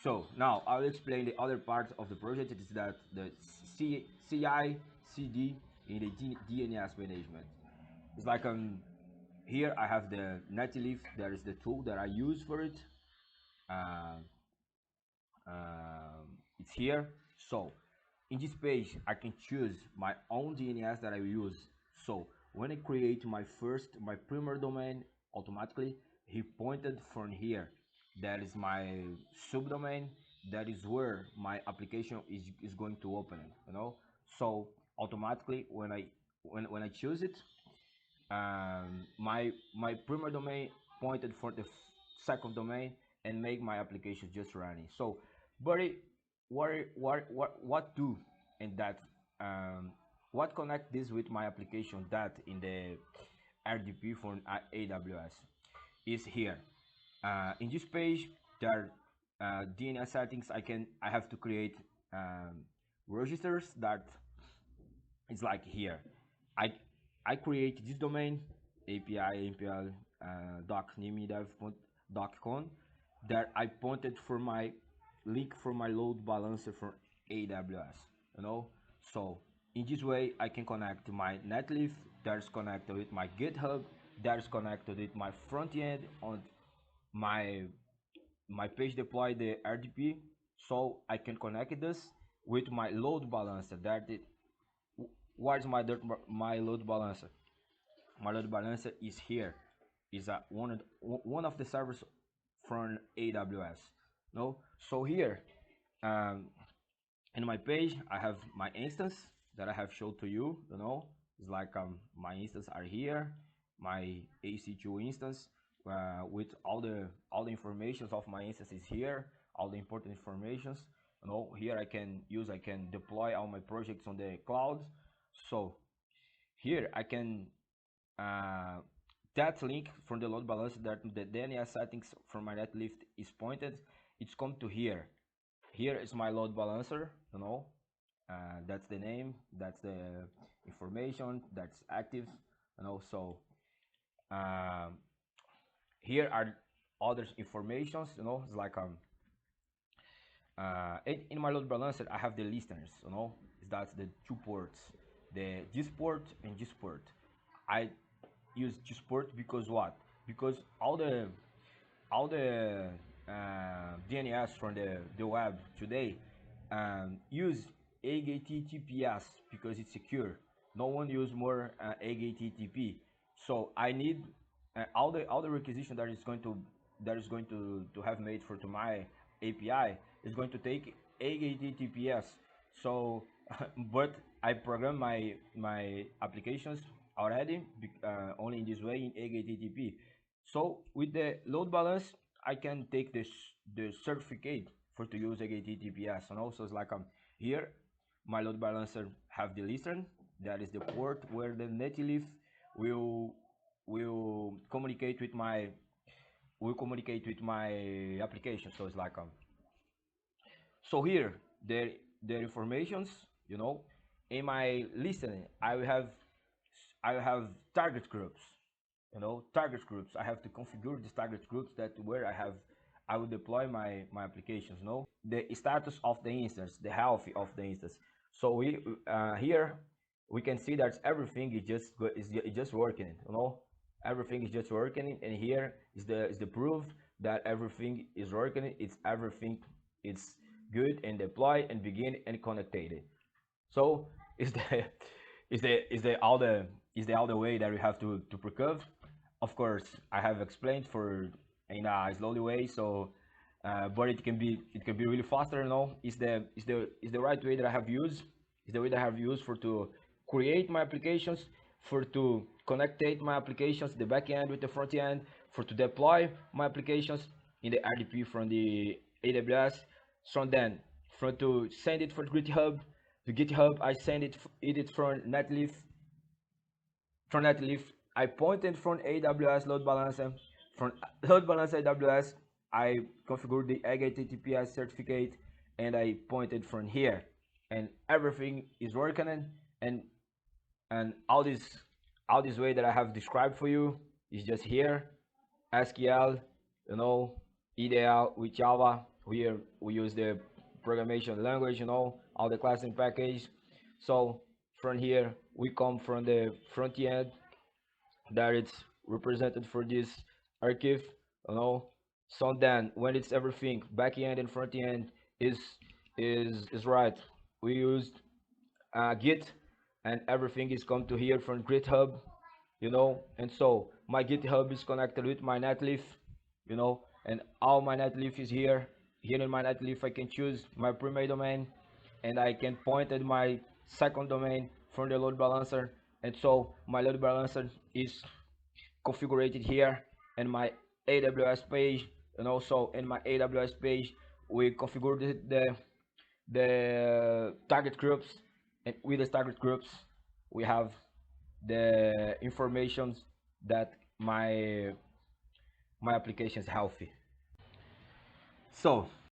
So now I'll explain the other part of the project. It is that the CI CD in the DNS management. It's like here I have the Netlify. There is the tool that I use for it. Um, it's here. So in this page I can choose my own DNS that I use. So when I create my primary domain, automatically he pointed from here. That is my subdomain. That is where my application is going to open it, you know. So automatically when I choose it, my primary domain pointed for the second domain and make my application just running. So but what do in that, what connect this with my application that in the RDP for AWS is here. In this page there are DNS settings. I have to create registers that is like here. I I create this domain API npl doc nimidev.com that I pointed for my link for my load balancer for AWS. You know, so in this way I can connect my Netlify that's connected with my GitHub, that is connected with my front end on my page deploy the RDP, so I can connect this with my load balancer. What is my load balancer? My load balancer is here. Is one of the servers from AWS. No, so here, um, in my page I have my instance that I have showed to you. You know, it's like my instance are here, my AC2 instance with all the informations of my instance is here, all the important informations. You know, here I can deploy all my projects on the cloud. So here I can uh, that link from the load balancer that the DNS settings from my Netlify is pointed. It's come to here. Here is my load balancer. You know, that's the name, that's the information, that's active. You know, so um, here are other informations. You know, it's like in my load balancer I have the listeners. You know, that's the two ports, the this port and this port. I use this port because what? Because all the DNS from the web today use HTTPS because it's secure. No one use more HTTP. So I need all the requisition that is going to have made for to my API is going to take HTTPS. So, but I program my applications already only in this way in HTTP. So with the load balance, I can take the certificate for to use HTTPS, and also it's like here my load balancer have the listen, that is the port where the Netlify will will communicate with my application. So it's like so here the informations, you know, in my listening I will have target groups, you know, target groups. I have to configure these target groups that where I will deploy my applications, no, the status of the instance, the health of the instance. So we here we can see that everything is just working, you know, everything is just working. And here is the proof that everything is working. It's good and deploy and begin and connected. So is the is the way that we have to precurve. Of course, I have explained for in a slowly way. So, but it can be really faster. You know, is the right way that I have used. Is the way that I have used for to create my applications, for to connectate my applications, the backend with the front end, for to deploy my applications in the RDP from the AWS. From then, from to send it for GitHub. To GitHub, I send it from Netlify. From Netlify, I pointed from AWS load balancer. From load balancer AWS, I configured the HTTPS certificate, and I pointed from here, and everything is working. And all this way that I have described for you is just here. SQL, you know, ideal with Java, Here we use the programmation language, all the class and package. So from here we come from the front end that it's represented for this archive, you know. So then when it's everything back end and front end is is right, we used Git, and everything is come to here from GitHub, and so my GitHub is connected with my Netlify, and all my Netlify is here. Here in my Netlify I can choose my primary domain, and I can point at my second domain from the load balancer, and so my load balancer is configured here in my AWS page. And also in my AWS page we configured the target groups, and with the target groups we have the information that my application is healthy. So